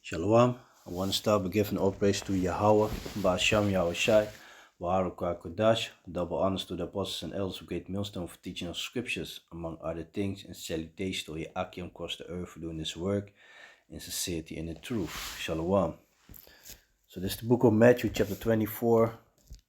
Shalom. I want to start by giving all praise to Yahweh, Ba'asham Yahushai, Baruch Kodash, double honors to the apostles and elders of Great Millstone for teaching us scriptures, among other things, and salutation to Yakim across the earth for doing this work in sincerity and in truth. Shalom. So this is the book of Matthew, chapter 24,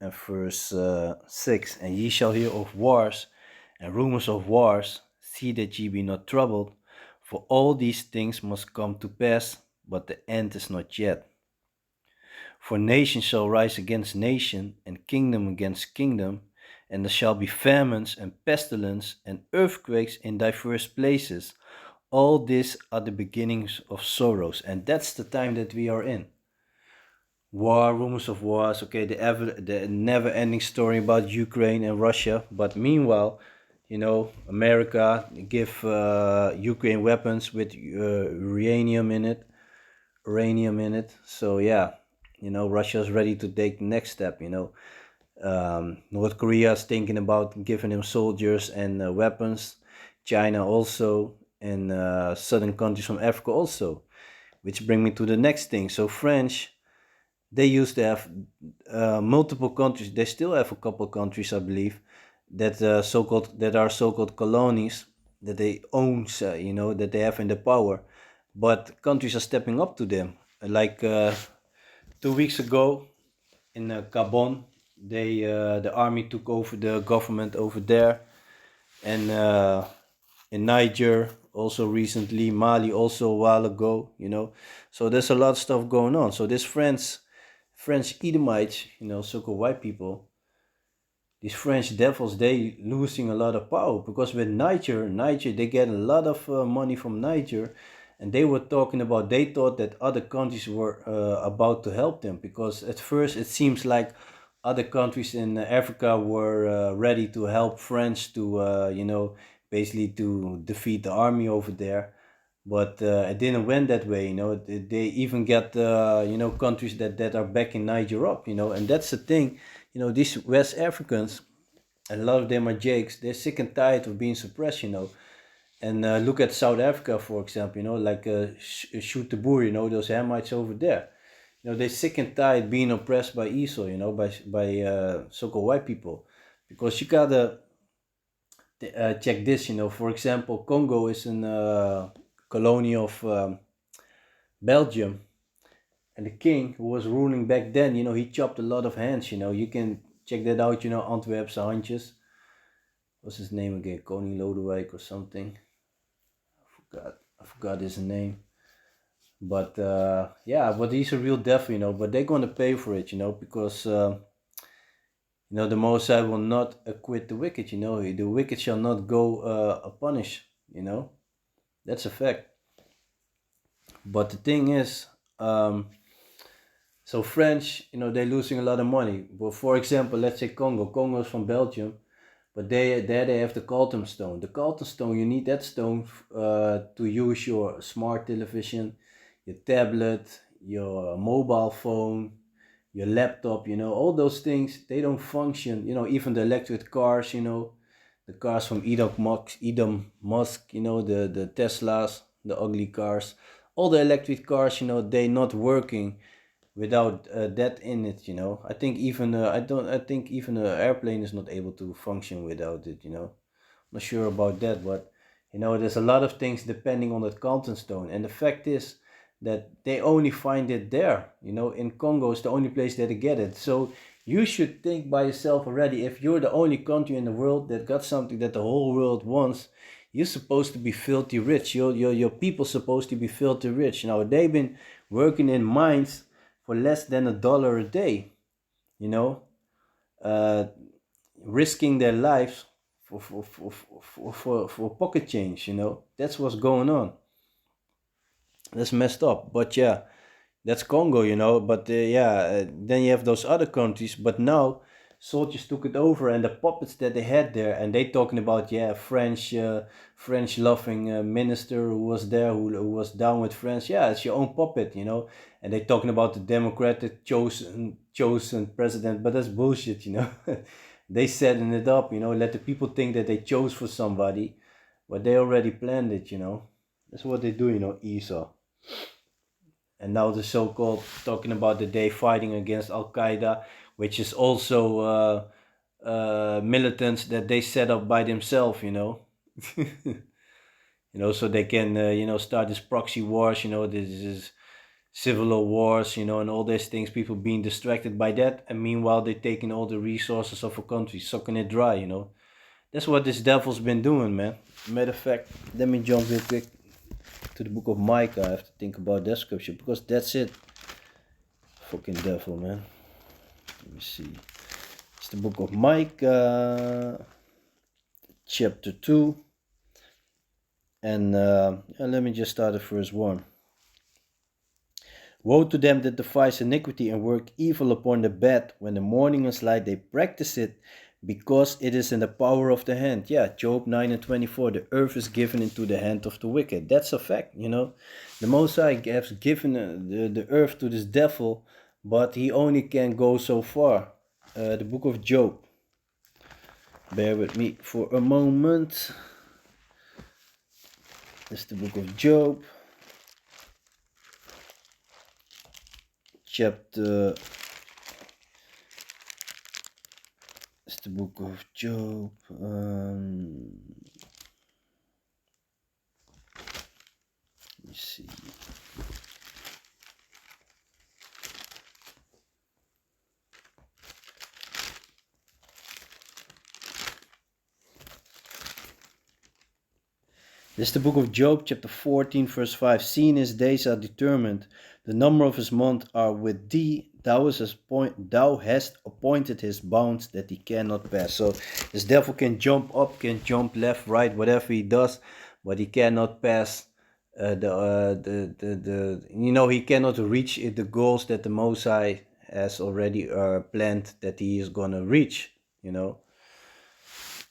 and verse 6. And ye shall hear of wars and rumors of wars. See that ye be not troubled, for all these things must come to pass, but the end is not yet. For nation shall rise against nation, and kingdom against kingdom, and there shall be famines and pestilence and earthquakes in diverse places. All these are the beginnings of sorrows, and that's the time that we are in. War, rumors of wars, okay, the never-ending story about Ukraine and Russia. But meanwhile, America give Ukraine weapons with uranium in it. So yeah, Russia's ready to take the next step. North Korea is thinking about giving him soldiers and weapons. China also, and southern countries from Africa also. Which bring me to the next thing. So French, they used to have multiple countries. They still have a couple countries, I believe, that are so-called colonies that they own, that they have in the power. But countries are stepping up to them. Like 2 weeks ago in Gabon, the army took over the government over there, and in Niger also recently, Mali also a while ago. So there's a lot of stuff going on. So this French Edomites, so-called white people, these French devils, they losing a lot of power, because with Niger, they get a lot of money from Niger, and they were talking about, they thought that other countries were about to help them, because at first it seems like other countries in Africa were ready to help France to, basically to defeat the army over there. But it didn't went that way. They even get countries that are backing Niger up. And that's the thing. These West Africans, and a lot of them are Jakes. They're sick and tired of being suppressed. And look at South Africa, for example. Like Shoot the Boer. Those Hamites over there. They're sick and tired being oppressed by Esau. By so-called white people, because you gotta check this. For example, Congo is an colony of Belgium, and the king who was ruling back then, he chopped a lot of hands. You can check that out. Antwerpse handjes. What's his name again? Koning Lodewijk or something. I forgot his name. But yeah, but he's a real devil. But they're gonna pay for it, because the Most High will not acquit the wicked. The wicked shall not go unpunished. That's a fact. But the thing is, so French, they're losing a lot of money. But for example, let's say Congo. Congo is from Belgium, but there they have the Carlton stone. The Carlton stone, you need that stone to use your smart television, your tablet, your mobile phone, your laptop. All those things, they don't function. Even the electric cars. The cars from Elon Musk. The Teslas, the ugly cars. All the electric cars, they're not working without that in it. I think even I think even an airplane is not able to function without it. I'm not sure about that, but there's a lot of things depending on that Carlton stone, and the fact is that they only find it there. In Congo is the only place that they get it. So you should think by yourself already, if you're the only country in the world that got something that the whole world wants, you're supposed to be filthy rich. Your people supposed to be filthy rich. They've been working in mines for less than $1 a day, uh, risking their lives for pocket change. That's what's going on. That's messed up. But yeah, that's Congo. But yeah, then you have those other countries. But now soldiers took it over, and the puppets that they had there, and they talking about, yeah, French loving minister who was there, who was down with France. Yeah, it's your own puppet. And they talking about the democratic chosen president, but that's bullshit. They setting it up. Let the people think that they chose for somebody, but they already planned it. That's what they do. Esau. and now the so-called talking about the day fighting against Al Qaeda, which is also militants that they set up by themselves, you know. So they can start this proxy wars, this is civil wars, and all these things, people being distracted by that, and meanwhile they're taking all the resources of a country, sucking it dry. That's what this devil's been doing, man. Matter of fact, let me jump real quick to the book of Micah. I have to think about that scripture because that's it. Fucking devil, man. Let me see. It's the book of Micah, chapter 2. And let me just start at verse 1. Woe to them that devise iniquity and work evil upon the bed. When the morning is light, they practice it, because it is in the power of the hand. Yeah, Job 9:24. The earth is given into the hand of the wicked. That's a fact, The Most High has given the earth to this devil, but he only can go so far. The book of Job. Bear with me for a moment. It's the book of Job. Chapter. It's the book of Job. Let me see. This is the book of Job, chapter 14, verse 5. Seeing his days are determined, the number of his months are with thee. Thou hast appointed his bounds that he cannot pass. So this devil can jump up, can jump left, right, whatever he does, but he cannot pass he cannot reach the goals that the Most High has already planned that he is gonna reach.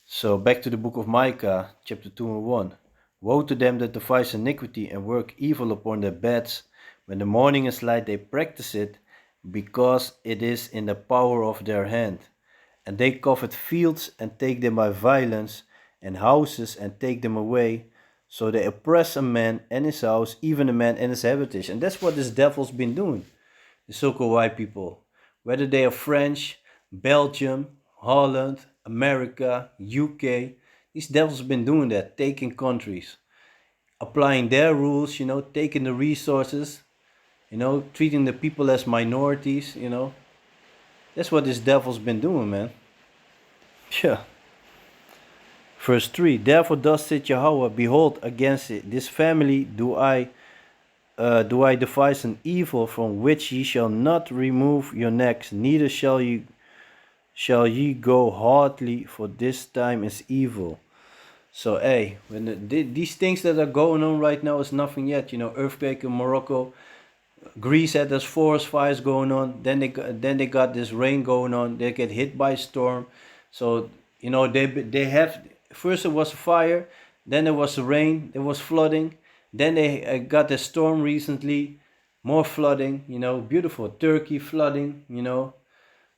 So back to the book of Micah, chapter 2 and 1. Woe to them that devise iniquity and work evil upon their beds. When the morning is light, they practice it, because it is in the power of their hand. And they covet fields and take them by violence, and houses and take them away. So they oppress a man and his house, even a man and his habitation. And that's what this devil's been doing, the so-called white people. Whether they are French, Belgium, Holland, America, UK, these devils have been doing that, taking countries, applying their rules, taking the resources, treating the people as minorities, That's what this devil's been doing, man. Yeah. Verse 3. Therefore thus said Yahweh, behold, against this family do I devise an evil from which ye shall not remove your necks, neither shall ye go hardly, for this time is evil. So, hey, when these things that are going on right now is nothing yet. Earthquake in Morocco, Greece had those forest fires going on. Then they got this rain going on. They get hit by a storm. So they have, first it was a fire, then there was rain, there was flooding. Then they got a storm recently, more flooding. Beautiful Turkey flooding.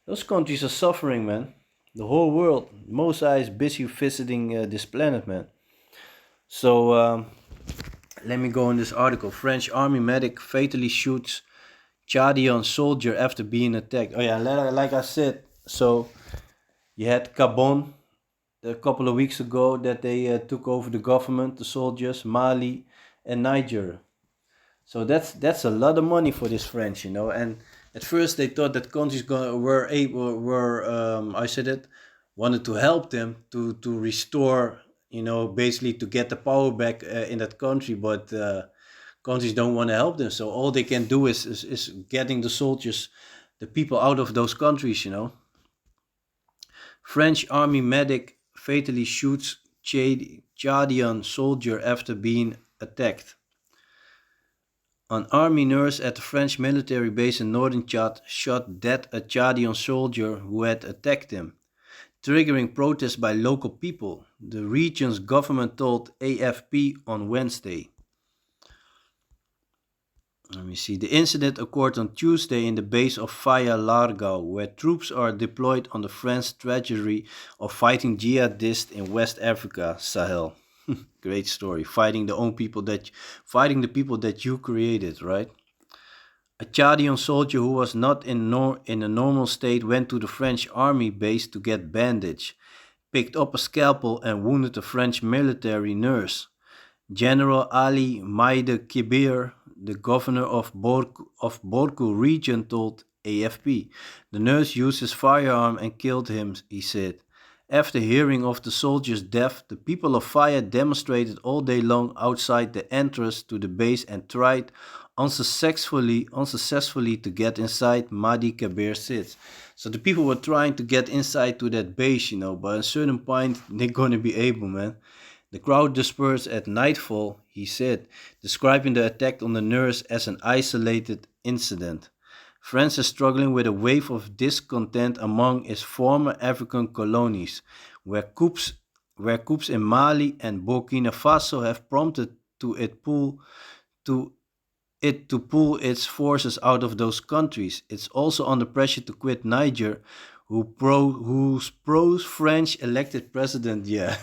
Those countries are suffering, man. The whole world, Most High is busy visiting this planet, man. So let me go in this article. French army medic fatally shoots Chadian soldier after being attacked. Oh yeah, like I said, so you had Gabon a couple of weeks ago that they took over the government, the soldiers, Mali and Niger. So that's a lot of money for this French, and at first they thought that countries wanted to help them to restore, basically to get the power back in that country, but countries don't want to help them. So all they can do is getting the soldiers, the people out of those countries, French army medic fatally shoots Chadian soldier after being attacked. An army nurse at the French military base in northern Chad shot dead a Chadian soldier who had attacked him, triggering protests by local people, the region's government told AFP on Wednesday. Let me see. The incident occurred on Tuesday in the base of Faya Largau, where troops are deployed on the French strategy of fighting jihadists in West Africa, Sahel. Great story. Fighting the people that you created, right? A Chadian soldier who was not in a normal state went to the French army base to get bandaged, picked up a scalpel and wounded a French military nurse. General Ali Maide Kibir, the governor of Borku region, told AFP. The nurse used his firearm and killed him, he said. After hearing of the soldier's death, the people of Faya demonstrated all day long outside the entrance to the base and tried unsuccessfully to get inside Mahdi Kabir sits. So the people were trying to get inside to that base, but at a certain point they're gonna be able, man. The crowd dispersed at nightfall, he said, describing the attack on the nurse as an isolated incident. France is struggling with a wave of discontent among its former African colonies, where coups, where coups in Mali and Burkina Faso have prompted to to pull its forces out of those countries. It's also under pressure to quit Niger, whose pro-French elected president, yeah,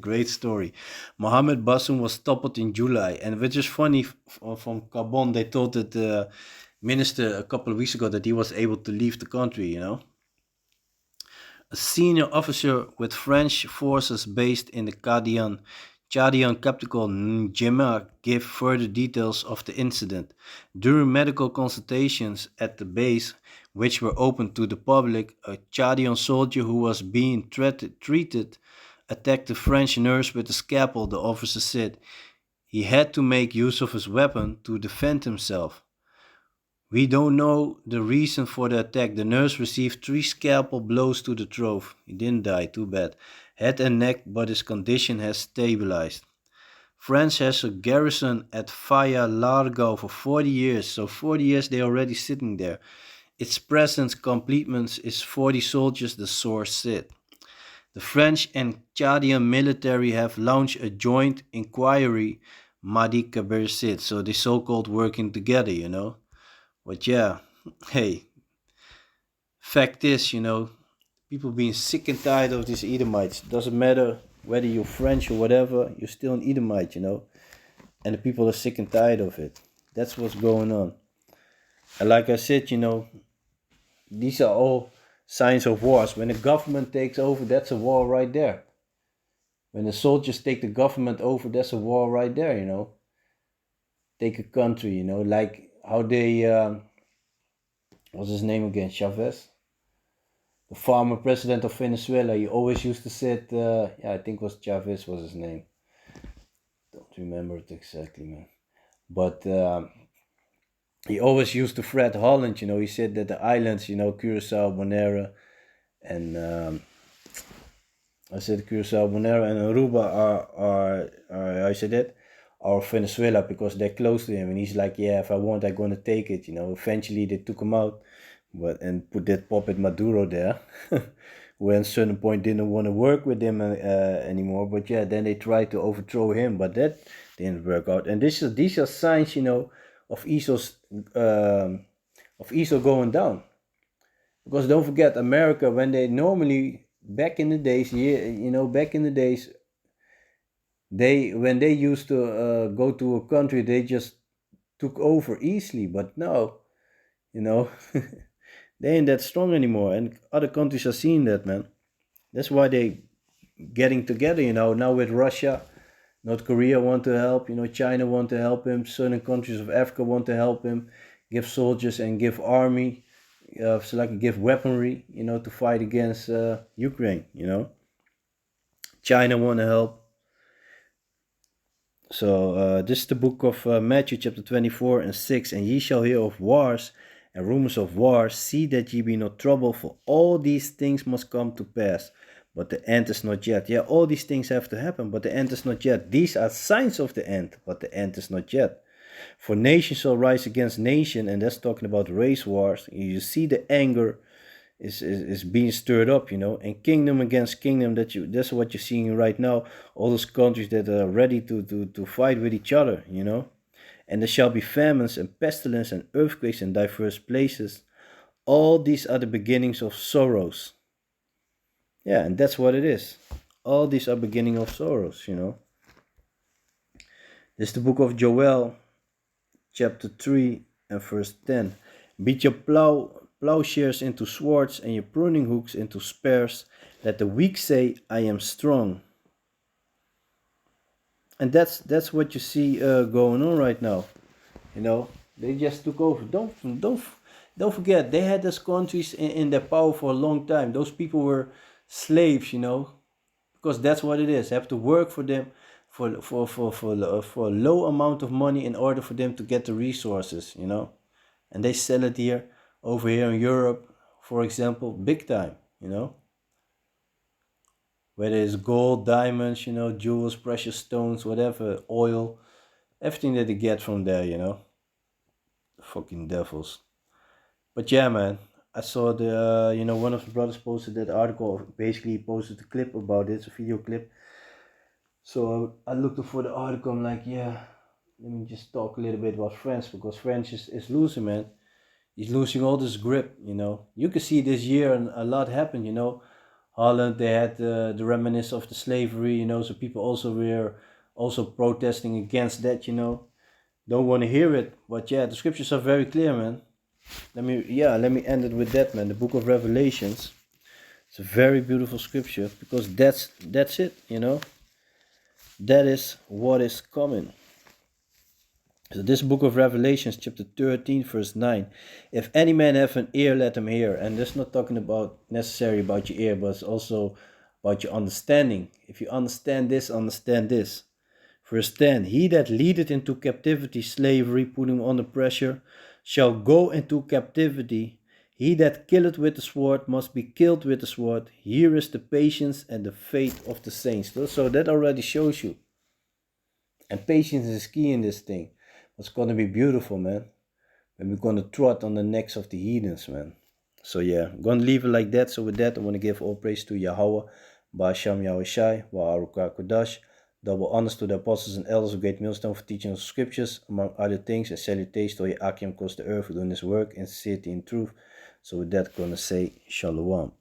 great story. Mohamed Bazoum was toppled in July, and which is funny from Gabon. They told that the minister a couple of weeks ago that he was able to leave the country. A senior officer with French forces based in the Chadian capital N'Djamena gave further details of the incident. During medical consultations at the base, which were open to the public, a Chadian soldier who was being treated attacked the French nurse with a scalpel, the officer said. He had to make use of his weapon to defend himself. We don't know the reason for the attack. The nurse received 3 scalpel blows to the throat. He didn't die, too bad. Head and neck, but his condition has stabilized. France has a garrison at Faya Largo for 40 years, so 40 years they're already sitting there. Its presence complements its 40 soldiers, the source said. The French and Chadian military have launched a joint inquiry, Mahdi Kabir said, so they so-called working together. But yeah, hey, fact is, people being sick and tired of these Edomites. Doesn't matter whether you're French or whatever, you're still an Edomite. And the people are sick and tired of it. That's what's going on. And like I said, these are all signs of wars. When the government takes over, that's a war right there. When the soldiers take the government over, that's a war right there. Take a country, like how they, what's his name again, Chavez? The former president of Venezuela, he always used to say, I think it was Chavez was his name. Don't remember it exactly, man. But he always used to threat Holland, he said that the islands, Curacao, Bonaire, and Curacao, Bonaire, and Aruba are I said that, are Venezuela because they're close to him. And he's like, yeah, if I want, I'm going to take it, Eventually they took him out. And put that puppet Maduro there, who at a certain point didn't want to work with him anymore. But yeah, then they tried to overthrow him, but that didn't work out. And these are signs, of Esau's of Esau going down. Because don't forget, America, when they normally back in the days, when they used to go to a country, they just took over easily. But now, they ain't that strong anymore, and other countries are seeing that, man. That's why they getting together, now with Russia. North Korea want to help, China want to help him, certain countries of Africa want to help him, give soldiers and give army, give weaponry, to fight against Ukraine, China want to help. So this is the book of Matthew chapter 24 and 6, and ye shall hear of wars and rumors of wars. See that ye be not troubled, for all these things must come to pass, but the end is not yet. Yeah, all these things have to happen, but the end is not yet. These are signs of the end, but the end is not yet. For nation shall rise against nation, and that's talking about race wars. You see the anger is being stirred up, and kingdom against kingdom. That's what you're seeing right now. All those countries that are ready to fight with each other, And there shall be famines and pestilence and earthquakes in diverse places. All these are the beginnings of sorrows. Yeah, and that's what it is. All these are beginning of sorrows, This is the book of Joel, chapter 3 And verse 10. Beat your plowshares into swords and your pruning hooks into spears. Let the weak say, I am strong. And that's what you see going on right now. You know, they just took over. Don't forget, they had those countries in their power for a long time. Those people were slaves, you know, because that's what it is. They have to work for them for a low amount of money in order for them to get the resources, you know, and they sell it here over here in Europe, for example, big time, you know. Whether it's gold, diamonds, you know, jewels, precious stones, whatever, oil, everything that they get from there, you know. Fucking devils. But yeah, man, I saw the, you know, one of the brothers posted that article, basically he posted a clip about it, it's a video clip. So I looked for the article, I'm like, yeah, let me just talk a little bit about France, because France is losing, man. He's losing all this grip, you know. You can see this year and a lot happened, you know. Holland, they had the reminiscence of the slavery, you know, so people also were also protesting against that, you know. Don't want to hear it, but yeah, the scriptures are very clear, man. Let me end it with that, man. The book of Revelations. It's a very beautiful scripture because that's it, you know. That is what is coming. So this book of Revelations, chapter 13, verse 9. If any man have an ear, let him hear. And that's not talking about necessarily about your ear, but it's also about your understanding. If you understand this, understand this. Verse 10. He that leadeth into captivity slavery, put him under pressure, shall go into captivity. He that killeth with the sword must be killed with the sword. Here is the patience and the faith of the saints. So that already shows you. And patience is key in this thing. It's going to be beautiful, man. And we're going to trot on the necks of the heathens, man. So yeah, I'm going to leave it like that. So with that, I want to give all praise to Yahweh, Ba'asham Yahushai, Wa'aruka Kodash. Double honors to the apostles and elders of Great Millstone for teaching us scriptures, among other things, and salutations to Akim across the earth for doing this work in sincerity and truth. So with that, I'm going to say Shalom.